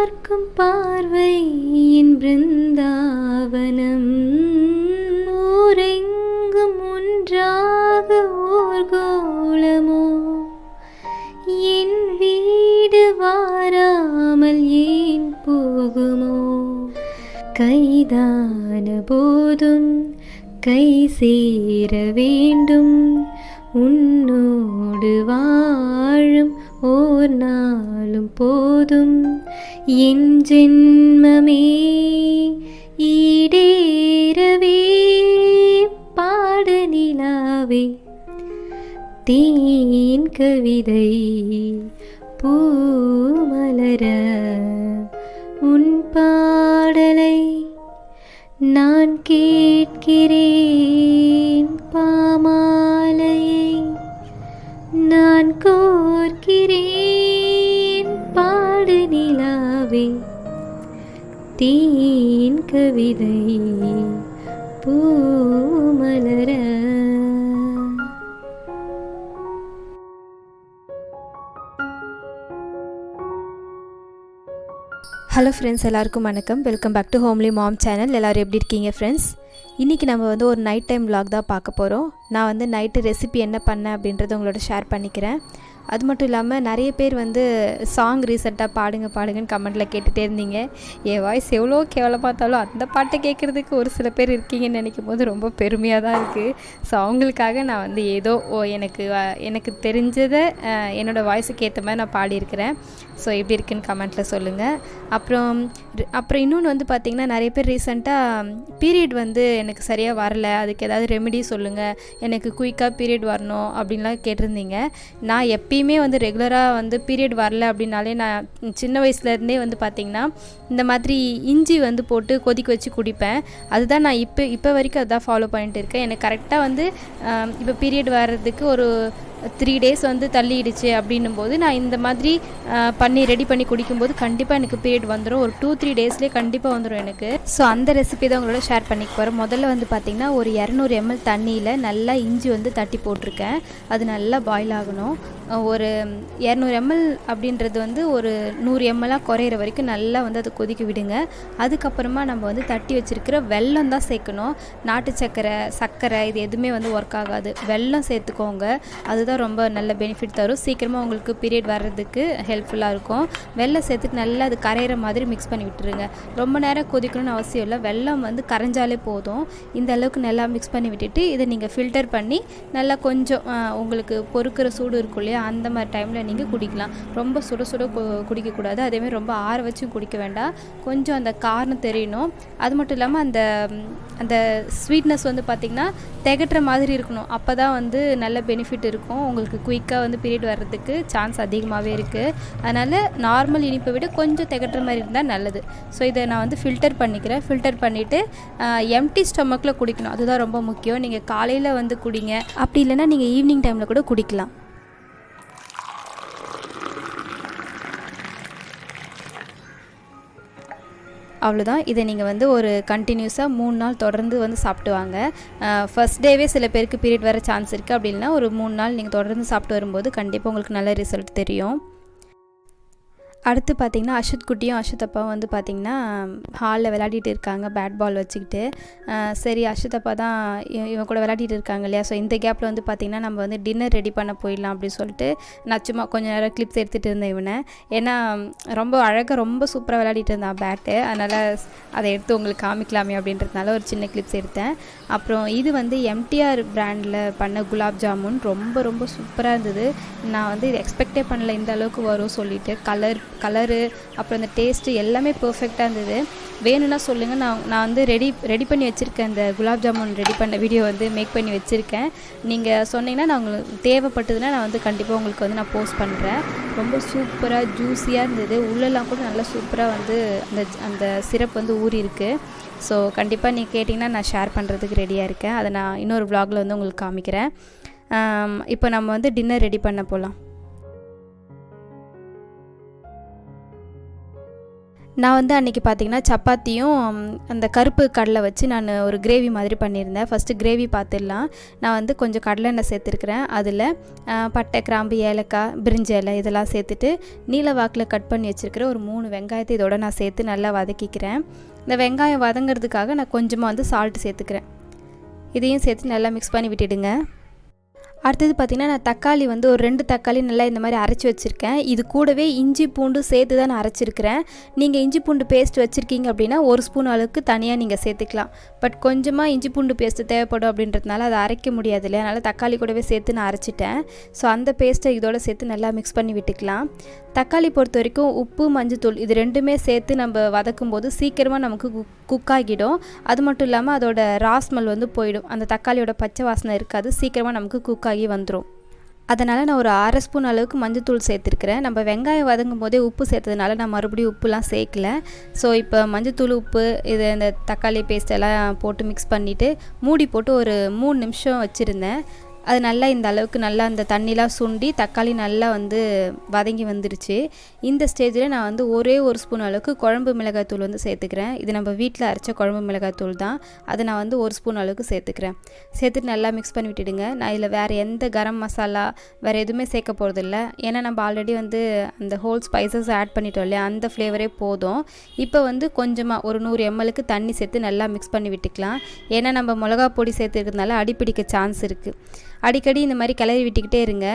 பார்க்கும் பார்வையின் பிருந்தாவனம் ஊரெங்கும் ஒன்றாக ஓர் கோலமோ என் வீடு வாராமல் ஏன் போகுமோ கைதான போதும் கை சேர வேண்டும் உன்னோடு வாழும் ஓர் நாளும் போதும் என் ஜென்மமே ஈடேறவே பாடு நிலாவே தேன் கவிதை பூமலர உன் பாடலை நான் கேட்கிறேன் பாமாலையை நான் கோர்க்கிறேன் பாடு நிலாவே தேன் கவிதை பூமலர. ஹலோ ஃப்ரெண்ட்ஸ், எல்லாருக்கும் வணக்கம். Welcome back to Homely Mom channel. எல்லோரும் எப்படி இருக்கீங்க ஃப்ரெண்ட்ஸ்? இன்றைக்கி நம்ம வந்து ஒரு நைட் டைம் விலாக் தான் பார்க்க போகிறோம். நான் வந்து நைட்டு ரெசிபி என்ன பண்ணேன் அப்படின்றத உங்களோட ஷேர் பண்ணிக்கிறேன். அது மட்டும் இல்லாமல் நிறைய பேர் வந்து சாங் ரீசெண்டாக பாடுங்கன்னு கமெண்ட்டில் கேட்டுகிட்டே இருந்தீங்க. என் வாய்ஸ் எவ்வளோ கேவலமாக பார்த்தாலும் அந்த பாட்டை கேட்குறதுக்கு ஒரு சில பேர் இருக்கீங்கன்னு நினைக்கும் போது ரொம்ப பெருமையாக தான் இருக்குது. ஸோ அவங்களுக்காக நான் வந்து ஏதோ எனக்கு தெரிஞ்சதை என்னோடய வாய்ஸுக்கு ஏற்ற மாதிரி நான் பாடியிருக்கிறேன். ஸோ எப்படி இருக்குன்னு கமெண்ட்டில் சொல்லுங்கள். அப்புறம் இன்னொன்று வந்து பார்த்திங்கன்னா, நிறைய பேர் ரீசெண்டாக பீரியட் வந்து எனக்கு சரியாக வரல, அதுக்கு ஏதாவது ரெமெடி சொல்லுங்கள், எனக்கு குயிக்காக பீரியட் வரணும் அப்படின்லாம் கேட்டிருந்தீங்க. நான் எப்பயுமே வந்து ரெகுலராக வந்து பீரியட் வரல அப்படின்னாலே நான் சின்ன வயசுலேருந்தே வந்து பார்த்திங்கன்னா இந்த மாதிரி இஞ்சி வந்து போட்டு கொதிக்க வச்சு குடிப்பேன். அதுதான் நான் இப்போ வரைக்கும் அதுதான் ஃபாலோ பண்ணிட்டு இருக்கேன். எனக்கு கரெக்டாக வந்து இப்போ பீரியட் வர்றதுக்கு ஒரு 3 days வந்து தள்ளிடுச்சு அப்படின்னும் போது நான் இந்த மாதிரி ரெடி பண்ணி குடிக்கும்போது கண்டிப்பாக எனக்கு பீரியட் வந்துடும். ஒரு 2-3 daysலேயே கண்டிப்பாக வந்துடும் எனக்கு. ஸோ அந்த ரெசிபி தான் உங்களோட ஷேர் பண்ணிக்க போகிறேன். முதல்ல வந்து பார்த்திங்கன்னா ஒரு 200 ml தண்ணியில் நல்லா இஞ்சி வந்து தட்டி போட்டிருக்கேன். அது நல்லா பாயில் ஆகணும். ஒரு 200 ml அப்படின்றது வந்து ஒரு 100 ml குறையிற வரைக்கும் நல்லா வந்து அதை கொதிக்க விடுங்க. அதுக்கப்புறமா நம்ம வந்து தட்டி வச்சுருக்கிற வெல்லம் தான் சேர்க்கணும். நாட்டு சர்க்கரை இது எதுவுமே வந்து ஒர்க் ஆகாது. வெல்லம் சேர்த்துக்கோங்க. அதுதான் ரொம்ப நல்ல பெனிஃபிட் தரும். சீக்கிரமாக உங்களுக்கு பீரியட் வர்றதுக்கு ஹெல்ப்ஃபுல்லாக இருக்கும். வெல்லம் சேர்த்துட்டு நல்லா அது கரையிற மாதிரி மிக்ஸ் பண்ணி விட்டுருங்க. ரொம்ப நேரம் கொதிக்கணும்னு அவசியம் இல்லை. வெல்லம் வந்து கரைஞ்சாலே போதும். இந்த அளவுக்கு நல்லா மிக்ஸ் பண்ணி விட்டுட்டு இதை நீங்கள் ஃபில்டர் பண்ணி நல்லா கொஞ்சம் உங்களுக்கு பொறுக்கிற சூடு இருக்கும் இல்லையா, அந்த மாதிரி டைமில் நீங்கள் குடிக்கலாம். ரொம்ப சுட குடிக்கக்கூடாது. அதேமாதிரி ரொம்ப ஆற வச்சும் குடிக்க வேண்டாம். கொஞ்சம் அந்த காரம் தெரியணும். அது மட்டும் இல்லாமல் அந்த ஸ்வீட்னஸ் வந்து பார்த்திங்கன்னா திகட்டுற மாதிரி இருக்கணும். அப்போ தான் வந்து நல்ல பெனிஃபிட் இருக்கும். உங்களுக்கு குயிக்காக வந்து பீரியட் வர்றதுக்கு சான்ஸ் அதிகமாகவே இருக்குது. அதனால் நார்மல் இனிப்பை விட கொஞ்சம் திகட்டுற மாதிரி இருந்தால் நல்லது. ஸோ இதை நான் வந்து ஃபில்டர் பண்ணிக்கிறேன். ஃபில்டர் பண்ணிவிட்டு எம்டி ஸ்டொமக்கில் குடிக்கணும். அதுதான் ரொம்ப முக்கியம். நீங்கள் காலையில் வந்து குடிங்க, அப்படி இல்லைன்னா நீங்கள் ஈவினிங் டைமில் கூட குடிக்கலாம். அவ்வளோதான். இதை நீங்கள் வந்து ஒரு கண்டினியூஸாக 3 நாள் தொடர்ந்து வந்து சாப்பிட்டு வாங்க. ஃபர்ஸ்ட் டேவே சில பேருக்கு பீரியட் வர சான்ஸ் இருக்குது. அப்படி இல்லைனா ஒரு 3 நாள் நீங்கள் தொடர்ந்து சாப்பிட்டு வரும்போது கண்டிப்பாக உங்களுக்கு நல்ல ரிசல்ட் தெரியும். அடுத்து பார்த்திங்கன்னா அஷித் குட்டியும் அஷித் அப்பாவும் வந்து பார்த்திங்கன்னா ஹாலில் விளையாடிட்டு இருக்காங்க பேட் பால் வச்சுக்கிட்டு. சரி, அஷித் அப்பா தான் இவன் கூட விளையாடிட்டு இருக்காங்க இல்லையா. ஸோ இந்த கேப்பில் வந்து பார்த்திங்கன்னா நம்ம வந்து டின்னர் ரெடி பண்ண போயிடலாம் அப்படின்னு சொல்லிட்டு நான் சும்மா கொஞ்சம் நேரம் கிளிப்ஸ் எடுத்துகிட்டு இருந்தேன் இவனை. ஏன்னா ரொம்ப அழகாக ரொம்ப சூப்பராக விளையாடிட்டு இருந்தான் பேட்டு. அதனால் அதை எடுத்து உங்களுக்கு காமிக்கலாமே அப்படின்றதுனால ஒரு சின்ன கிளிப்ஸ் எடுத்தேன். அப்புறம் இது வந்து எம்டிஆர் பிராண்டில் பண்ண குலாப் ஜாமுன் ரொம்ப சூப்பராக இருந்தது. நான் வந்து இது எக்ஸ்பெக்டே பண்ணல இந்த அளவுக்கு வரும் சொல்லிட்டு. கலரு அப்புறம் இந்த டேஸ்ட்டு எல்லாமே பர்ஃபெக்டாக இருந்தது. வேணும்னா சொல்லுங்கள். நான் வந்து ரெடி பண்ணி வச்சுருக்கேன். இந்த குலாப் ஜாமுன் ரெடி பண்ண வீடியோ வந்து மேக் பண்ணி வச்சுருக்கேன். நீங்கள் சொன்னீங்கன்னா நான் உங்களுக்கு தேவைப்பட்டதுன்னா நான் வந்து கண்டிப்பாக உங்களுக்கு வந்து நான் போஸ்ட் பண்ணுறேன். ரொம்ப சூப்பராக ஜூஸியாக இருந்தது. உள்ளெல்லாம் கூட நல்லா சூப்பராக வந்து அந்த சிரப் வந்து ஊறி இருக்குது. ஸோ கண்டிப்பாக நீங்கள் கேட்டிங்கன்னா நான் ஷேர் பண்ணுறதுக்கு ரெடியாக இருக்கேன். அதை நான் இன்னொரு vlogல வந்து உங்களுக்கு காமிக்கிறேன். இப்போ நம்ம வந்து டின்னர் ரெடி பண்ண போகலாம். நான் வந்து அன்றைக்கி பார்த்திங்கன்னா சப்பாத்தியும் அந்த கருப்பு கடலை வச்சு நான் ஒரு கிரேவி மாதிரி பண்ணியிருந்தேன். ஃபஸ்ட்டு கிரேவி பார்த்துடலாம். நான் வந்து கொஞ்சம் கடலெண்ணெய் சேர்த்துருக்குறேன். அதில் பட்டை, கிராம்பு, ஏலக்காய், பிரிஞ்சி இலை இதெல்லாம் சேர்த்துட்டு நீல வாக்கில் கட் பண்ணி வச்சுருக்கிற ஒரு 3 வெங்காயத்தை இதோட நான் சேர்த்து நல்லா வதக்கிக்கிறேன். இந்த வெங்காயம் வதங்கிறதுக்காக நான் கொஞ்சமாக வந்து சால்ட்டு சேர்த்துக்கிறேன். இதையும் சேர்த்து நல்லா மிக்ஸ் பண்ணி விட்டுடுங்க. அடுத்தது பார்த்திங்கன்னா நான் தக்காளி வந்து ஒரு 2 தக்காளி நல்லா இந்த மாதிரி அரைச்சி வச்சுருக்கேன். இது கூடவே இஞ்சி பூண்டு சேர்த்து தான் நான் அரைச்சிருக்கிறேன். நீங்கள் இஞ்சி பூண்டு பேஸ்ட் வச்சுருக்கீங்க அப்படின்னா 1 ஸ்பூன் அளவுக்கு தனியாக நீங்கள் சேர்த்துக்கலாம். பட் கொஞ்சமாக இஞ்சி பூண்டு பேஸ்ட்டு தேவைப்படும் அப்படின்றதுனால அதை அரைக்க முடியாது இல்லையா, அதனால் தக்காளி கூடவே சேர்த்து நான் அரைச்சிட்டேன். ஸோ அந்த பேஸ்ட்டை இதோடு சேர்த்து நல்லா மிக்ஸ் பண்ணி விட்டுக்கலாம். தக்காளி பொறுத்த வரைக்கும் உப்பு, மஞ்சத்தூள் இது 2மே சேர்த்து நம்ம வதக்கும் போது சீக்கிரமாக நமக்கு குக் ஆகிடும். அது மட்டும் இல்லாமல் அதோட ராஸ்மெல் வந்து போயிடும். அந்த தக்காளியோட பச்சை வாசனை இருக்காது, சீக்கிரமாக நமக்கு குக் ஆகி வந்துடும். அதனால் நான் ஒரு 1/2 ஸ்பூன் அளவுக்கு மஞ்சத்தூள் சேர்த்துருக்கிறேன். நம்ம வெங்காயம் வதங்கும் போதே உப்பு சேர்த்ததுனால நான் மறுபடியும் உப்புலாம் சேர்க்கல. ஸோ இப்போ மஞ்சத்தூள், உப்பு இது இந்த தக்காளி பேஸ்ட் எல்லாம் போட்டு மிக்ஸ் பண்ணிவிட்டு மூடி போட்டு ஒரு 3 நிமிஷம் வச்சுருந்தேன். அது நல்லா இந்த அளவுக்கு நல்லா அந்த தண்ணிலாம் சுண்டி தக்காளி நல்லா வந்து வதங்கி வந்துருச்சு. இந்த ஸ்டேஜில் நான் வந்து ஒரே 1 ஸ்பூன் அளவுக்கு குழம்பு மிளகாய்த்தூள் வந்து சேர்த்துக்கிறேன். இது நம்ம வீட்டில் அரைச்ச குழம்பு மிளகாய்த்தூள் தான். அதை நான் வந்து 1 ஸ்பூன் அளவுக்கு சேர்த்துக்கிறேன். சேர்த்துட்டு நல்லா மிக்ஸ் பண்ணி விட்டுடுங்க. நான் இதில் வேறு எந்த கரம் மசாலா வேறு எதுவுமே சேர்க்க போகிறதில்ல. ஏன்னா நம்ம ஆல்ரெடி வந்து அந்த ஹோல் ஸ்பைசஸ் ஆட் பண்ணிட்டோம் இல்லையா, அந்த ஃப்ளேவரே போதும். இப்போ வந்து கொஞ்சமாக ஒரு 100 ml தண்ணி சேர்த்து நல்லா மிக்ஸ் பண்ணி விட்டுக்கலாம். ஏன்னா நம்ம மிளகா பொடி சேர்த்துக்கிறதுனால அடிப்பிடிக்க சான்ஸ் இருக்குது. அடிக்கடி இந்த மாதிரி கிளறி விட்டுக்கிட்டே இருங்க.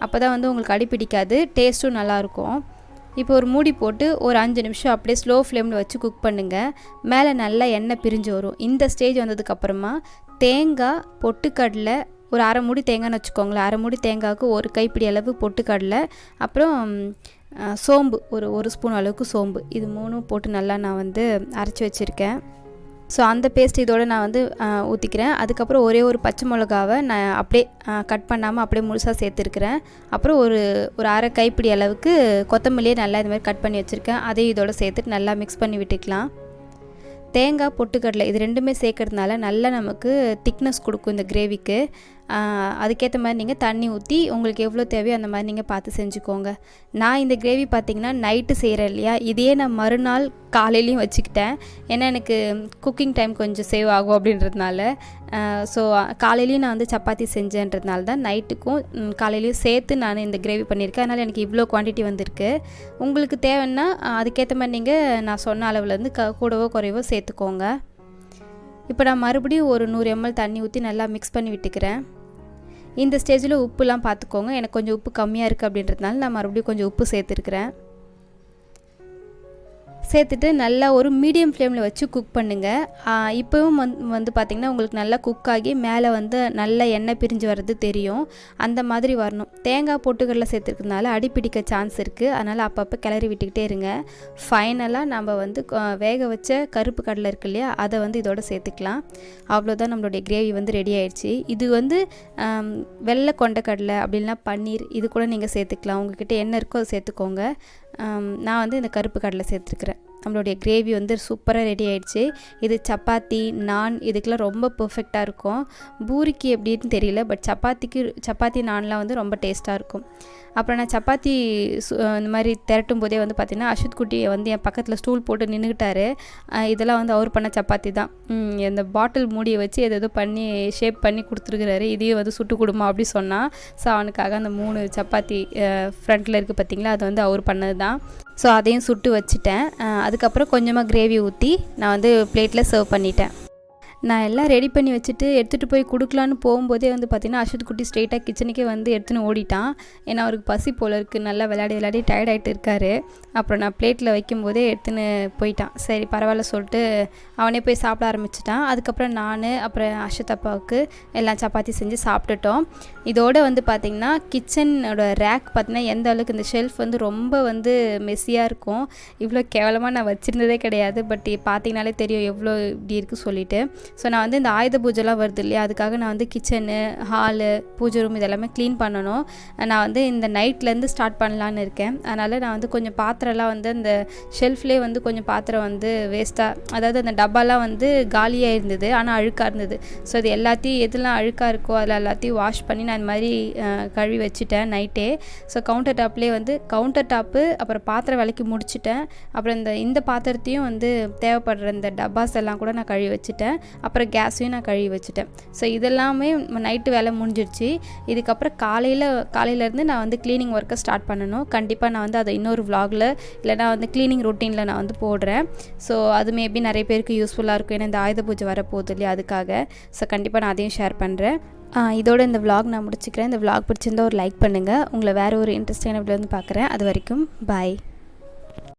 அப்போ தான் வந்து உங்களுக்கு அடிப்பிடிக்காது, டேஸ்ட்டும் நல்லாயிருக்கும். இப்போ ஒரு மூடி போட்டு ஒரு 5 நிமிஷம் அப்படியே ஸ்லோ ஃப்ளேமில் வச்சு குக் பண்ணுங்கள். மேலே நல்லா எண்ணெய் பிரிஞ்சு வரும். இந்த ஸ்டேஜ் வந்ததுக்கப்புறமா தேங்காய், பொட்டுக்கடலை ஒரு 1/2 மூடி தேங்காய்னு வச்சுக்கோங்களேன். 1/2 மூடி தேங்காய்க்கு 1 கைப்பிடி அளவு பொட்டுக்கடலை, அப்புறம் சோம்பு ஒரு ஸ்பூன் அளவுக்கு சோம்பு, இது 3 போட்டு நல்லா நான் வந்து அரைச்சி வச்சுருக்கேன். ஸோ அந்த பேஸ்ட் இதோடு நான் வந்து ஊற்றிக்கிறேன். அதுக்கப்புறம் ஒரே ஒரு பச்சை மிளகாவை நான் அப்படியே கட் பண்ணாமல் அப்படியே முழுசாக சேர்த்துருக்கிறேன். அப்புறம் ஒரு 1/2 கைப்பிடி அளவுக்கு கொத்தமல்லியே நல்லா இது மாதிரி கட் பண்ணி வச்சுருக்கேன். அதையும் இதோட சேர்த்துட்டு நல்லா மிக்ஸ் பண்ணி விட்டுக்கலாம். தேங்காய், பொட்டுக்கடலை இது 2மே சேர்க்கறதுனால நல்லா நமக்கு திக்னஸ் கொடுக்கும் இந்த கிரேவிக்கு. அதுக்கேற்ற மாதிரி நீங்கள் தண்ணி ஊற்றி உங்களுக்கு எவ்வளோ தேவையோ அந்த மாதிரி நீங்கள் பார்த்து செஞ்சுக்கோங்க. நான் இந்த கிரேவி பார்த்திங்கன்னா நைட்டு செய்கிறேன் இல்லையா, இதையே நான் மறுநாள் காலையிலையும் வச்சுக்கிட்டேன். ஏன்னா எனக்கு குக்கிங் டைம் கொஞ்சம் சேவ் ஆகும் அப்படின்றதுனால. ஸோ காலையிலையும் நான் வந்து சப்பாத்தி செஞ்சேன்றதுனால தான் நைட்டுக்கும் காலையிலையும் சேர்த்து நான் இந்த கிரேவி பண்ணியிருக்கேன். அதனால் எனக்கு இவ்வளோ குவான்டிட்டி வந்திருக்கு. உங்களுக்கு தேவைன்னா அதுக்கேற்ற மாதிரி நீங்கள் நான் சொன்ன அளவுலேருந்து கூடவோ குறைவோ சேர்த்துக்கோங்க. இப்போ நான் மறுபடியும் ஒரு 100 ml தண்ணி ஊற்றி நல்லா மிக்ஸ் பண்ணி விட்டுக்கிறேன். இந்த ஸ்டேஜில் உப்புலாம் பார்த்துக்கோங்க. எனக்கு கொஞ்சம் உப்பு கம்மியாக இருக்குது அப்படின்றதுனால நான் மறுபடியும் கொஞ்சம் உப்பு சேர்த்துருக்கிறேன். சேர்த்துட்டு நல்லா ஒரு மீடியம் ஃப்ளேமில் வச்சு குக் பண்ணுங்கள். இப்போவும் வந்து பார்த்திங்கன்னா உங்களுக்கு நல்லா குக் ஆகி மேலே வந்து நல்லா எண்ணெய் பிரிஞ்சு வர்றது தெரியும். அந்த மாதிரி வரணும். தேங்காய், பொட்டுக்கடலை சேர்த்துருக்கிறதுனால அடிப்பிடிக்க சான்ஸ் இருக்குது. அதனால் அப்பப்போ கிளறி விட்டுக்கிட்டே இருங்க. ஃபைனலாக நம்ம வந்து வேக வச்ச கருப்பு கடலை இருக்கு இல்லையா, அதை வந்து இதோட சேர்த்துக்கலாம். அவ்வளோதான், நம்மளுடைய கிரேவி வந்து ரெடி ஆயிடுச்சு. இது வந்து வெள்ளை கொண்டக்கடலை அப்படின்னா பன்னீர் இது கூட நீங்கள் சேர்த்துக்கலாம். உங்கள்கிட்ட என்ன இருக்கோ அதை சேர்த்துக்கோங்க. நான் வந்து இந்த கருப்பு கடலை சேர்த்துருக்குறேன். நம்மளுடைய கிரேவி வந்து சூப்பராக ரெடி ஆகிடுச்சு. இது சப்பாத்தி, நான் இதுக்கெலாம் ரொம்ப பர்ஃபெக்டாக இருக்கும். பூரிக்கு எப்படின்னு தெரியல, பட் சப்பாத்தி நான்லாம் வந்து ரொம்ப டேஸ்ட்டாக இருக்கும். அப்புறம் நான் சப்பாத்தி இந்த மாதிரி திரட்டும் போதே வந்து பார்த்திங்கன்னா அஷித் குட்டி வந்து என் பக்கத்தில் ஸ்டூல் போட்டு நின்றுக்கிட்டாரு. இதெல்லாம் வந்து அவர் பண்ண சப்பாத்தி தான். இந்த பாட்டில் மூடியை வச்சு எதோ பண்ணி ஷேப் பண்ணி கொடுத்துருக்குறாரு. இதையும் வந்து சுட்டு கொடுமா அப்படி சொன்னான். ஸோ அவனுக்காக அந்த 3 சப்பாத்தி ஃப்ரண்ட்டில் இருக்குது பார்த்திங்களா, அது வந்து அவர் பண்ணது தான். ஸோ அதையும் சுட்டு வச்சுட்டேன். அதுக்கப்புறம் கொஞ்சமாக கிரேவி ஊற்றி நான் வந்து பிளேட்டில் சர்வ் பண்ணிட்டேன். நான் எல்லாம் ரெடி பண்ணி வச்சுட்டு எடுத்துகிட்டு போய் கொடுக்கலான்னு போகும்போதே வந்து பார்த்திங்கன்னா அஷித் குட்டி ஸ்ட்ரெயிட்டாக கிச்சனுக்கே வந்து எடுத்துன்னு ஓடிட்டான். ஏன்னா அவருக்கு பசி போல் இருக்குது, நல்லா விளையாடி டயர்ட் ஆகிட்டு இருக்காரு. அப்புறம் நான் பிளேட்டில் வைக்கும்போதே எடுத்துன்னு போயிட்டான். சரி பரவாயில்ல சொல்லிட்டு அவனே போய் சாப்பிட ஆரம்பிச்சிட்டான். அதுக்கப்புறம் நான் அப்புறம் அஷித் அப்பாவுக்கு எல்லாம் சப்பாத்தி செஞ்சு சாப்பிட்டுட்டோம். இதோடு வந்து பார்த்திங்கன்னா கிச்சனோட ரேக் பார்த்திங்கன்னா எந்த அளவுக்கு இந்த ஷெல்ஃப் வந்து ரொம்ப வந்து மெஸ்ஸியாக இருக்கும். இவ்வளோ கேவலமாக நான் வச்சுருந்ததே கிடையாது. பட் பார்த்திங்கனாலே தெரியும் எவ்வளோ இப்படி இருக்குது சொல்லிவிட்டு. ஸோ நான் வந்து இந்த ஆயுத பூஜைலாம் வருது இல்லையா, அதுக்காக நான் வந்து கிச்சனு, ஹாலு, பூஜை ரூம் இதெல்லாமே க்ளீன் பண்ணணும். நான் வந்து இந்த நைட்லேருந்து ஸ்டார்ட் பண்ணலான்னு இருக்கேன். அதனால் நான் வந்து கொஞ்சம் பாத்திரம்லாம் வந்து அந்த ஷெல்ஃப்லேயே வந்து கொஞ்சம் பாத்திரம் வந்து வேஸ்ட்டாக, அதாவது அந்த டப்பாலாம் வந்து காலியாக இருந்தது, ஆனால் அழுக்காக இருந்தது. ஸோ இது எல்லாத்தையும் எதெல்லாம் அழுக்காக இருக்கோ அதில் எல்லாத்தையும் வாஷ் பண்ணி நான் இந்த மாதிரி கழுவி வச்சுட்டேன் நைட்டே. ஸோ கவுண்டர் டாப்லேயே வந்து கவுண்டர் டாப்பு, அப்புறம் பாத்திரம் விளக்கி முடிச்சுட்டேன். அப்புறம் இந்த பாத்திரத்தையும் வந்து தேவைப்படுற இந்த டப்பாஸ் எல்லாம் கூட நான் கழுவி வச்சுட்டேன். அப்புறம் கேஸையும் நான் கழுவி வச்சுட்டேன். ஸோ இதெல்லாமே நைட்டு வேலை முடிஞ்சிடுச்சு. இதுக்கப்புறம் காலையிலேருந்து நான் வந்து க்ளீனிங் ஒர்க்கை ஸ்டார்ட் பண்ணணும். கண்டிப்பாக நான் வந்து அதை இன்னொரு vlogல இல்லைனா வந்து க்ளீனிங் ரொட்டீனில் நான் வந்து போடுறேன். ஸோ அது மேபி நிறைய பேருக்கு யூஸ்ஃபுல்லாக இருக்கும். ஏன்னா இந்த ஆயுத பூஜை வரப்போகுது இல்லையா, அதுக்காக. ஸோ கண்டிப்பாக நான் அதையும் ஷேர் பண்ணுறேன். இதோட இந்த vlog நான் முடிச்சுக்கிறேன். இந்த vlog பிடிச்சிருந்தா ஒரு லைக் பண்ணுங்கள். உங்களை வேறு ஒரு இன்ட்ரெஸ்டிங்கான வீடியோ வந்து பார்க்குறேன். அது வரைக்கும் பாய்.